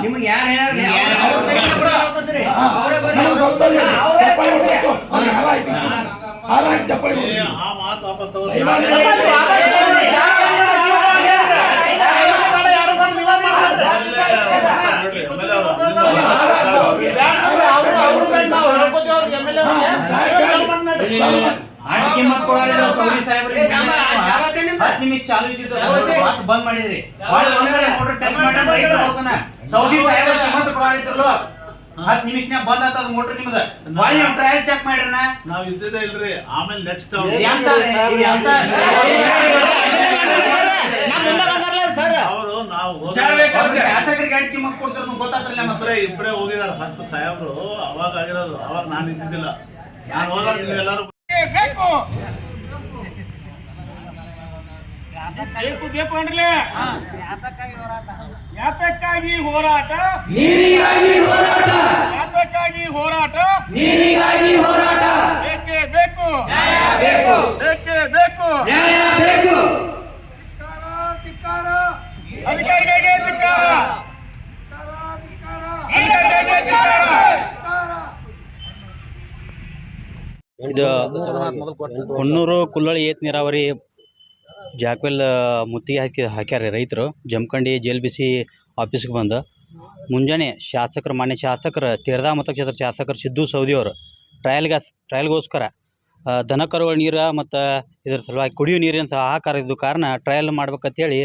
ನಿಮ್ಗೆ ಯಾರು ಕಿಮ್ಮತ್ ಕೊಡಲ್ಲ ಸೌದಿ ಸಾಹೇಬ್ರಿಗೆ ಚಾಲು ಇದ್ದಿದ್ದು ಬಂದ್ ಮಾಡಿದ್ರಿ ಟೆಸ್ಟ್ ಮಾಡಿ ಸೌದಿ ಸಾಹೇಬ್ರ ಕಿಮ್ಮತ್ ಕೊಡಲಿದ್ರಲ್ಲ 10 ನಿಮಿಷ ಬಂದ್ ಆತದ ಮೋಟರ್ ನಿಮ್ದ ಟ್ರಯಲ್ ಚೆಕ್ ಮಾಡ್ರಿ ನಾವ್ ಇದ್ದಿದ್ದೇ ಇಲ್ರಿ ಆಮೇಲೆ ನೆಕ್ಸ್ಟ್ ಅವರು ನಾವು ಶಾಸಕರಿಗೆ ಗಾಡಿ ಕಿಮ್ಮತ್ ಕೊಡ್ತಾರ ಗೊತ್ತಾಗ್ತಿಲ್ಲ ಇಬ್ಬರೇ ಹೋಗಿದಾರ ಫಸ್ಟ್ ಸಾಹೇಬ್ರು ಅವಾಗ ಆಗಿರೋದು ಅವಾಗ ನಾನು ಇದ್ದಿದ್ದಿಲ್ಲ ನಾನು ಹೋದಾಗ ನೀವೆಲ್ಲರೂ ಬೇಕು ಬೇಕು ಬೇಕು ಅಂದ್ರಲೇ ಯಾತಕ್ಕಾಗಿ ಹೋರಾಟ ಯಾತಕ್ಕಾಗಿ ಹೋರಾಟ ಬೇಕೇ ಬೇಕು ಬೇಕೇ ಬೇಕು ಧಿಕ್ಕಾರ ಅಧಿಕಾರಿಗಳಿಗೆ ಧಿಕ್ಕಾರ ಅಧಿಕಾರಿಗಳಿಗೆ ಧಿಕ್ಕಾರ ಇದು ಹೊನ್ನೂರು ಕುಲ್ಲಳ್ಳಿ ಏತ್ ನೀರಾವರಿ ಜಾಕ್ವೆಲ್ ಮುತ್ತಿಗೆ ಹಾಕ್ಯಾರ ರೈತರು ಜಮಖಂಡಿ JLBC ಆಫೀಸ್ಗೆ ಬಂದು ಮುಂಜಾನೆ ಶಾಸಕರು ಮಾನ್ಯ ಶಾಸಕರು ತೇರದಾ ಮತಕ್ಷೇತ್ರ ಶಾಸಕರು ಸಿದ್ದು ಸೌದಿ ಅವರು ಟ್ರಯಲ್ಗೋಸ್ಕರ ದನಕರುಗಳ ನೀರು ಮತ್ತು ಇದರ ಸಲುವಾಗಿ ಕುಡಿಯೋ ನೀರಿನ ಹಾಕಾರ ಇದ್ದು ಕಾರಣ ಟ್ರಯಲ್ ಮಾಡ್ಬೇಕಂತೇಳಿ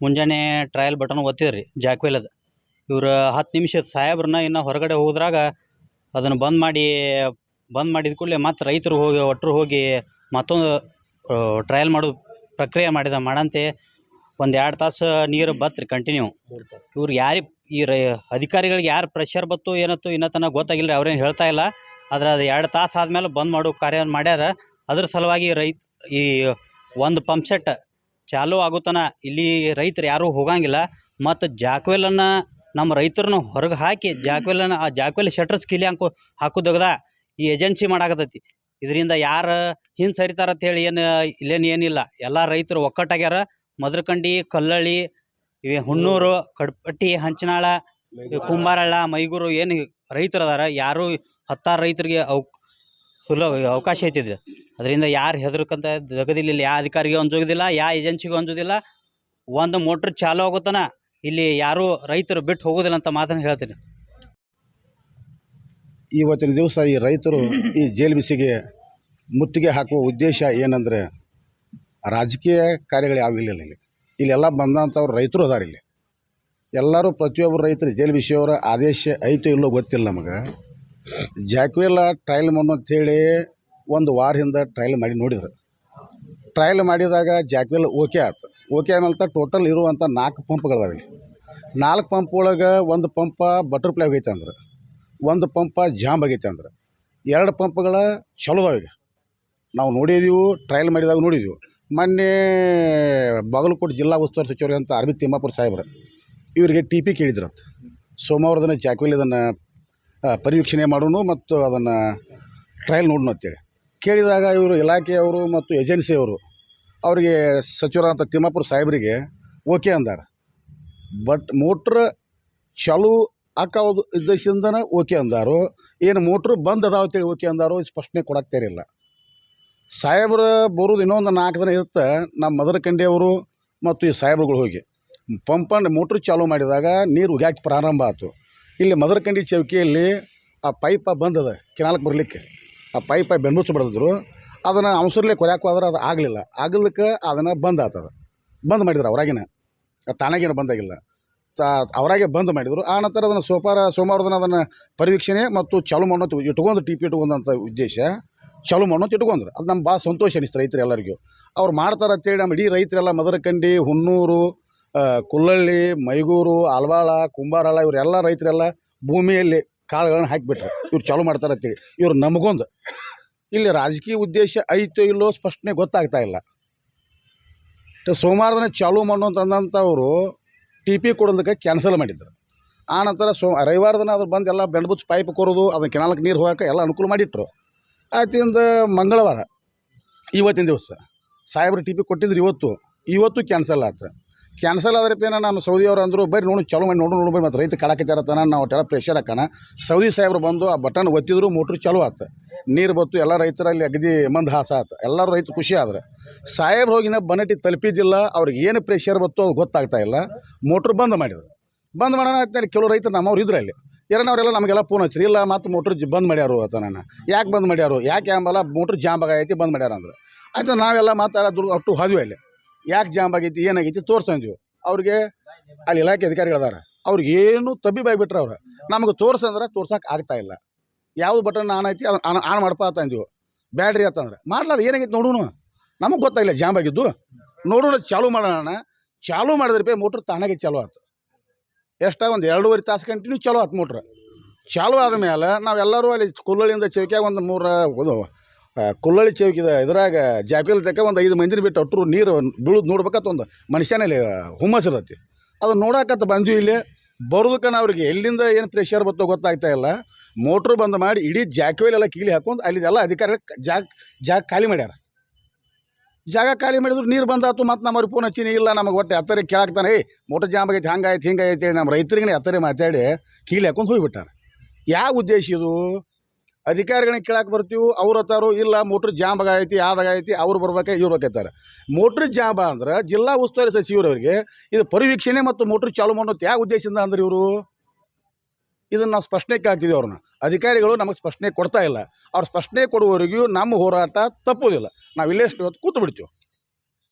ಮುಂಜಾನೆ ಟ್ರಯಲ್ ಬಟನ್ ಒತ್ತಿದ್ರಿ ಜಾಕ್ವೆಲ್ ಇವರು 10 ನಿಮಿಷ ಸಾಹೇಬ್ರನ್ನ ಇನ್ನು ಹೊರಗಡೆ ಹೋದ್ರಾಗ ಅದನ್ನು ಬಂದ್ ಮಾಡಿದ ಕೂಡಲೇ ಮತ್ತು ರೈತರು ಹೋಗಿ ಮತ್ತೊಂದು ಟ್ರಯಲ್ ಮಾಡೋ ಪ್ರಕ್ರಿಯೆ ಮಾಡಂತೆ 1-2 ತಾಸು ನೀರು ಬತ್ರಿ ಕಂಟಿನ್ಯೂ. ಇವ್ರು ಅಧಿಕಾರಿಗಳಿಗೆ ಯಾರು ಪ್ರೆಷರ್ ಬತ್ತು ಏನತ್ತು ಇನ್ನೂ ತನಕ ಗೊತ್ತಾಗಿಲ್ಲ ರೀ, ಅವ್ರೇನು ಹೇಳ್ತಾ ಇಲ್ಲ. ಆದರೆ ಅದು 2 ತಾಸು ಆದಮೇಲೆ ಬಂದ್ ಮಾಡೋ ಕಾರ್ಯ ಮಾಡ್ಯಾರ. ಅದ್ರ ಸಲುವಾಗಿ ಈ ಒಂದು ಪಂಪ್ ಸೆಟ್ ಚಾಲೂ ಆಗುತ್ತಾನ ಇಲ್ಲಿ ರೈತರು ಯಾರೂ ಹೋಗಂಗಿಲ್ಲ. ಮತ್ತು ಜಾಕ್ವೆಲನ್ನು ನಮ್ಮ ರೈತರನ್ನು ಹೊರಗೆ ಹಾಕಿ ಆ ಜಾಕ್ವೆಲ್ ಶಟರ್ಸ್ ಕಿಲಿ ಹಾಕೋದಗದ ಈ ಏಜೆನ್ಸಿ ಮಾಡಾಕತ್ತೈತಿ. ಇದರಿಂದ ಯಾರು ಹಿಂದೆ ಸರಿತಾರಂತ ಹೇಳಿ ಏನಿಲ್ಲ. ಎಲ್ಲ ರೈತರು ಒಕ್ಕಟ್ಟಾಗ್ಯಾರ. ಮದರಕಂಡಿ, ಕಲ್ಲಳ್ಳಿ, ಹುಣ್ಣೂರು, ಕಡ್ಪಟ್ಟಿ, ಹಂಚನಾಳ, ಕುಂಬಾರಳ್ಳ, ಮೈಗೂರು ಏನು ರೈತರು ಅದಾರ, ಯಾರು 10 ರೈತರಿಗೆ ಅವಕಾಶ ಐತಿದೆ. ಅದರಿಂದ ಯಾರು ಹೆದರ್ಕಂತ ಜಗದಿಲ್ಲ. ಯಾವ ಅಧಿಕಾರಿಗೆ ಅಂಜೋದಿಲ್ಲ, ಯಾವ ಏಜೆನ್ಸಿಗೂ ಅಂಜೋದಿಲ್ಲ. ಒಂದು ಮೋಟ್ರ್ ಚಾಲು ಆಗುತ್ತಾನ ಇಲ್ಲಿ ಯಾರೂ ರೈತರು ಬಿಟ್ಟು ಹೋಗೋದಿಲ್ಲ ಅಂತ ಮಾತನ್ನು ಹೇಳ್ತೀನಿ. ಇವತ್ತಿನ ದಿವಸ ಈ ರೈತರು ಈ JLBCಗೆ ಮುತ್ತಿಗೆ ಹಾಕುವ ಉದ್ದೇಶ ಏನಂದರೆ ರಾಜಕೀಯ ಕಾರ್ಯಗಳು ಯಾವ ಇಲ್ಲ. ಇಲ್ಲೆಲ್ಲ ಬಂದಂಥವ್ರು ರೈತರು ಅದಾರ. ಇಲ್ಲಿ ಎಲ್ಲರೂ ಪ್ರತಿಯೊಬ್ಬರು ರೈತರು JLBCಯವರ ಆದೇಶ ಐತೋ ಇಲ್ಲೋ ಗೊತ್ತಿಲ್ಲ ನಮಗೆ. ಜಾಕ್ವೆಲ್ ಟ್ರಯಲ್ ಮಾಡು ಅಂಥೇಳಿ 1 ವಾರ ಹಿಂದೆ ಟ್ರಯಲ್ ಮಾಡಿ ನೋಡಿದ್ರು. ಟ್ರಯಲ್ ಮಾಡಿದಾಗ ಜಾಕ್ವೆಲ್ ಓಕೆ ಆಯ್ತು. ಓಕೆ ಆಮೇಲೆ ಟೋಟಲ್ ಇರುವಂಥ 4 ಪಂಪ್ಗಳಿದಾವೆ. 4 ಪಂಪ್ ಒಳಗೆ 1 ಪಂಪ ಬಟರ್ಫ್ಲೈ ಹೋಗೈತೆ ಅಂದ್ರೆ, 1 ಪಂಪ ಜಾಮ್ ಆಗೈತೆ ಅಂದ್ರೆ, 2 ಪಂಪ್ಗಳ ಚಲೋ ಈಗ ನಾವು ನೋಡಿದ್ದೀವಿ. ಟ್ರಯಲ್ ಮಾಡಿದಾಗ ನೋಡಿದ್ದೀವಿ. ಮೊನ್ನೆ ಬಾಗಲಕೋಟೆ ಜಿಲ್ಲಾ ಉಸ್ತುವಾರಿ ಸಚಿವರು ಅಂತ ಅರವಿಂದ್ ತಿಮ್ಮಾಪುರ ಸಾಹೇಬ್ರು ಇವರಿಗೆ TP ಕೇಳಿದ್ರಂತ. ಸೋಮವಾರ ದಿನ ಜಾಕ್ವೆಲ್ ಇದನ್ನು ಪರೀಕ್ಷಣೆ ಮಾಡೋಣ ಮತ್ತು ಅದನ್ನು ಟ್ರಯಲ್ ನೋಡೋಣ ಅಂತೇಳಿ ಕೇಳಿದಾಗ ಇವರು ಇಲಾಖೆಯವರು ಮತ್ತು ಏಜೆನ್ಸಿಯವರು ಅವರಿಗೆ ಸಚಿವರಾದಂಥ ತಿಮ್ಮಾಪುರ ಸಾಹೇಬರಿಗೆ ಓಕೆ ಅಂದಾರ. ಬಟ್ ಮೋಟ್ರ್ ಚಾಲು ಹಾಕೋದು ಉದ್ದೇಶದಿಂದನೇ ಓಕೆ ಅಂದಾರು. ಏನು ಮೋಟ್ರು ಬಂದ್ ಅದಾವ ಅಂತೇಳಿ ಓಕೆ ಅಂದಾರು ಸ್ಪಷ್ಟನೆ ಕೊಡಾಕ್ತಾರಿಲ್ಲ. ಸಾಹೇಬ್ರು ಬರೋದು ಇನ್ನೊಂದು 4 ದಿನ ಇರುತ್ತೆ. ನಮ್ಮ ಮದರಕಂಡಿಯವರು ಮತ್ತು ಈ ಸಾಹೇಬ್ರುಗಳು ಹೋಗಿ ಪಂಪನ್ನು ಮೋಟ್ರ್ ಚಾಲೂ ಮಾಡಿದಾಗ ನೀರು ಉಗ್ಯಾಕೆ ಪ್ರಾರಂಭ ಆಯಿತು. ಇಲ್ಲಿ ಮದರಕಂಡಿ ಚೌಕಿಯಲ್ಲಿ ಆ ಪೈಪ ಬಂದದ ಕೆನಾಲ್ಗೆ ಬರಲಿಕ್ಕೆ. ಆ ಪೈಪ ಬೆನ್ಬುಚ್ಚಿಬಿಡಿದ್ರು. ಅದನ್ನು ಅವಸರಲ್ಲೇ ಕೊರ್ಯಾಕೆ ಹೋದ್ರೆ ಅದು ಆಗಲಿಕ್ಕೆ ಅದನ್ನು ಬಂದ್ ಬಂದ್ ಮಾಡಿದ್ರು. ಅವರಾಗಿನ ತಾನಾಗೇನು ಬಂದಾಗಿಲ್ಲ, ಅವರಾಗೆ ಬಂದ್ ಮಾಡಿದರು. ಆ ನಂತರ ಅದನ್ನು ಸೋಮವಾರ ದಿನ ಅದನ್ನು ಪರೀಕ್ಷಣೆ ಮತ್ತು ಚಾಲು ಮಾಡೋದು ಇಟ್ಕೊಂಡು TP ಇಟ್ಕೊಂಡಂಥ ಉದ್ದೇಶ ಚಾಲು ಮಾಡೋದು ಇಟ್ಕೊಂಡ್ರು. ಅದು ನಮ್ಗೆ ಭಾಳ ಸಂತೋಷ ಅನಿಸ್ತು ರೈತರು ಎಲ್ಲರಿಗೂ. ಅವ್ರು ಮಾಡ್ತಾರೆ ಅಂತೇಳಿ ನಮ್ಮ ಇಡೀ ರೈತರೆಲ್ಲ ಮದರಕಂಡಿ, ಹುಣ್ಣೂರು, ಕುಲ್ಲಳ್ಳಿ, ಮೈಗೂರು, ಆಲ್ವಾಳ, ಕುಂಬಾರಳ್ಳ ಇವರೆಲ್ಲ ರೈತರೆಲ್ಲ ಭೂಮಿಯಲ್ಲಿ ಕಾಳುಗಳನ್ನ ಹಾಕಿಬಿಟ್ರು. ಇವ್ರು ಚಾಲು ಮಾಡ್ತಾರೆ ಅಂತೇಳಿ ಇವ್ರು ನಮಗೊಂದು ಇಲ್ಲಿ ರಾಜಕೀಯ ಉದ್ದೇಶ ಐತೋ ಇಲ್ಲೋ ಸ್ಪಷ್ಟನೆ ಗೊತ್ತಾಗ್ತಾ ಇಲ್ಲ. ಸೋಮವಾರ ದಿನ ಚಾಲು ಮಾಡೋಂತಂದಂಥವರು TP ಕೊಡೋದಕ್ಕೆ ಕ್ಯಾನ್ಸಲ್ ಮಾಡಿದ್ರು. ಆ ನಂತರ ರವಿವಾರ ದಿನ ಅದ್ರ ಬಂದು ಎಲ್ಲ ಬೆಂಡ್ಬುಚ್ಚು ಪೈಪ್ ಕೊರೋದು, ಅದನ್ನು ಕೆನಾಲ್ಗೆ ನೀರು ಹೋಗೋಕೆ ಎಲ್ಲ ಅನುಕೂಲ ಮಾಡಿಟ್ರು. ಆಯ್ತಿಂದ ಮಂಗಳವಾರ ಇವತ್ತಿನ ದಿವಸ ಸಾಹೇಬ್ರು TP ಕೊಟ್ಟಿದ್ರು. ಇವತ್ತು ಕ್ಯಾನ್ಸಲ್ ಆಯ್ತು. ಕ್ಯಾನ್ಸಲ್ ಆದ್ರಪ್ಪ ಏನೋ ನಮ್ಮ ಸೌದಿಯವರು ಅಂದರು ಬರ್ರಿ ನೋಡಿ ಚಾಲು ಮಾಡಿ ನೋಡು ಬರ್ರಿ ಮತ್ತು ರೈತ ಕಾಡಕತ್ತಾರತ್ತಾನ ನಾವು ಒಟ್ಟೆಲ್ಲ ಪ್ರೆಷರ್ ಹಾಕೋಣ ಸೌದಿ ಸಾಹೇಬ್ರು ಬಂದು ಆ ಬಟನ್ ಒತ್ತಿದ್ರು ಮೋಟ್ರ್ ಚಾಲು ಆತು ನೀರು ಬತ್ತು ಎಲ್ಲ ರೈತರಲ್ಲಿ ಅಗದಿ ಮಂದ ಹಾಸ ಆತು ಎಲ್ಲರೂ ರೈತ ಖುಷಿ ಆದ್ರೆ ಸಾಹೇಬ್ರು ಹೋಗಿನ ಬನಟಿ ತಲುಪಿದ್ದಿಲ್ಲ ಅವ್ರಿಗೆ ಏನು ಪ್ರೆಷರ್ ಬತ್ತು ಅದು ಗೊತ್ತಾಗ್ತಾ ಇಲ್ಲ ಮೋಟ್ರ್ ಬಂದ್ ಮಾಡಿದ್ರು ಬಂದ್ ಮಾಡೋಣ ಆಯ್ತು ಕೆಲವು ರೈತರು ನಮ್ಮವ್ರು ಇದ್ರು ಅಲ್ಲಿ ಅವರೆಲ್ಲ ನಮಗೆಲ್ಲ ಫೋನ್ ಹಚ್ಚಿರಿ ಇಲ್ಲ ಮತ್ತು ಮೋಟ್ರ್ ಬಂದ್ ಮಾಡ್ಯಾರು ಅಂತ ನಾನು ಯಾಕೆ ಬಂದ್ ಮಾಡ್ಯಾರು ಯಾಕೆ ಅಂಬಲ್ಲ ಮೋಟ್ರ್ ಜಾಮ್ ಆಗೈತಿ ಬಂದ್ ಮಾಡ್ಯಾರ ಅಂದ್ರೆ ಆಯ್ತು ನಾವೆಲ್ಲ ಮಾತಾಡೋದು ಅಷ್ಟು ಹೋದ್ವಿ ಅಲ್ಲಿ ಯಾಕೆ ಜಾಮ್ ಆಗೈತಿ ಏನಾಗೈತಿ ತೋರ್ಸಂದ್ವಿ ಅವ್ರಿಗೆ ಅಲ್ಲಿ ಇಲಾಖೆ ಅಧಿಕಾರಿಗಳು ಅದಾರ ಅವ್ರಿಗೆ ಏನು ತಬ್ಬಿಬಾಗ್ಬಿಟ್ರೆ ಅವ್ರು ನಮಗೆ ತೋರ್ಸಂದ್ರೆ ತೋರ್ಸಕ್ಕೆ ಆಗ್ತಾ ಇಲ್ಲ ಯಾವ್ದು ಬಟನ್ ಆನ್ ಐತಿ ಅದನ್ನು ಆನ್ ಮಾಡಪ್ಪ ಅಂತಂದ್ವಿ ಬ್ಯಾಡ್ರಿ ಅಂತಂದ್ರೆ ಮಾಡ್ಲಾದ ಏನಾಗೈತಿ ನೋಡೋಣ ನಮಗೆ ಗೊತ್ತಾಗಿಲ್ಲ ಜಾಮ್ ಆಗಿದ್ದು ನೋಡೋಣ ಚಾಲು ಮಾಡೋಣ ಚಾಲು ಮಾಡಿದ್ರಪ್ಪ ಮೋಟ್ರ್ ತಾನಾಗೆ ಚಾಲು ಆಯ್ತು ಎಷ್ಟ ಒಂದು 2.5 ತಾಸು ಕಂಟಿನ್ಯೂ ಚಾಲು ಆಯ್ತು ಮೋಟ್ರ್ ಚಾಲು ಆದಮೇಲೆ ನಾವೆಲ್ಲರೂ ಅಲ್ಲಿ ಕುಲ್ಲಳಿಯಿಂದ ಚೌಕಿಯಾಗ ಒಂದು 3 ಕುಲ್ಲಳಿ ಚೌಕಿದ ಇದ್ರಾಗ ಜಾಕಲ್ ತಕ್ಕ ಒಂದು 5 ಮಂದಿನ ಬಿಟ್ಟು ಒಟ್ಟರು ನೀರು ಬೀಳೋದು ನೋಡ್ಬೇಕಂತ ಒಂದು ಮನುಷ್ಯನಲ್ಲಿ ಹುಮ್ಮಸ್ ಇರ್ತೈತಿ ಅದು ನೋಡಕಂತ ಬಂದ್ವಿ ಇಲ್ಲಿ ಬರೋದಕ್ಕೆ ಅವ್ರಿಗೆ ಎಲ್ಲಿಂದ ಏನು ಪ್ರೆಷರ್ ಬತ್ತೋ ಗೊತ್ತಾಗ್ತಾ ಇಲ್ಲ ಮೋಟ್ರ್ ಬಂದ್ ಮಾಡಿ ಇಡೀ ಜಾಕವೇಲೆಲ್ಲ ಕೀಲಿ ಹಾಕೊಂಡು ಅಲ್ಲಿದೆಲ್ಲ ಅಧಿಕಾರಿಗಳು ಜಾಗ ಖಾಲಿ ಮಾಡ್ಯಾರ ಜಾಗ ಖಾಲಿ ಮಾಡಿದ್ರು ನೀರು ಬಂದಾತು ಮತ್ತು ನಮ್ಮವ್ರಿಗೆ ಫೋನ್ ಹಚ್ಚಿನಿ ಇಲ್ಲ ನಮಗೆ ಒಟ್ಟು ಎತ್ತರಿ ಕೇಳಾಕ್ತಾನೆ ಮೋಟ್ರ್ ಜಾಮ್ ಆಗೈತಿ ಹಂಗಾಯ್ತು ಹಿಂಗಾಯ್ತು ಹೇಳಿ ನಮ್ಮ ರೈತರಿಗೆ ಎತ್ತರಿ ಮಾತಾಡಿ ಕೀಲಿ ಹಾಕೊಂಡು ಹೋಗಿಬಿಟ್ಟಾರೆ ಯಾವ ಉದ್ದೇಶ ಇದು ಅಧಿಕಾರಿಗಳನ್ನ ಕೇಳಕ್ಕೆ ಬರ್ತೀವಿ ಅವ್ರು ಹತ್ತಾರು ಇಲ್ಲ ಮೋಟ್ರ್ ಜಾಮ್ ಆಗೈತಿ ಯಾವ್ದಾಗೈತಿ ಅವ್ರು ಬರ್ಬೇಕು ಇವ್ರು ಬೇಕೈತಾರೆ ಮೋಟ್ರ್ ಜಾಮ್ ಅಂದ್ರೆ ಜಿಲ್ಲಾ ಉಸ್ತುವಾರಿ ಸಚಿವರವರಿಗೆ ಇದು ಪರಿವೀಕ್ಷಣೆ ಮತ್ತು ಮೋಟ್ರ್ ಚಾಲು ಮಾಡೋದು ಯಾವ ಉದ್ದೇಶದಿಂದ ಅಂದ್ರೆ ಇವರು ಇದನ್ನು ನಾವು ಸ್ಪಷ್ಟನೆ ಕೇಳ್ತಿದ್ದೀವಿ ಅವ್ರನ್ನ ಅಧಿಕಾರಿಗಳು ನಮಗೆ ಸ್ಪಷ್ಟನೆ ಕೊಡ್ತಾ ಇಲ್ಲ ಅವ್ರು ಸ್ಪಷ್ಟನೆ ಕೊಡುವವರೆಗೂ ನಮ್ಮ ಹೋರಾಟ ತಪ್ಪೋದಿಲ್ಲ ನಾವು ಇಲ್ಲೇ ಎಷ್ಟು ಹೊತ್ತು ಕೂತು ಬಿಡ್ತೀವಿ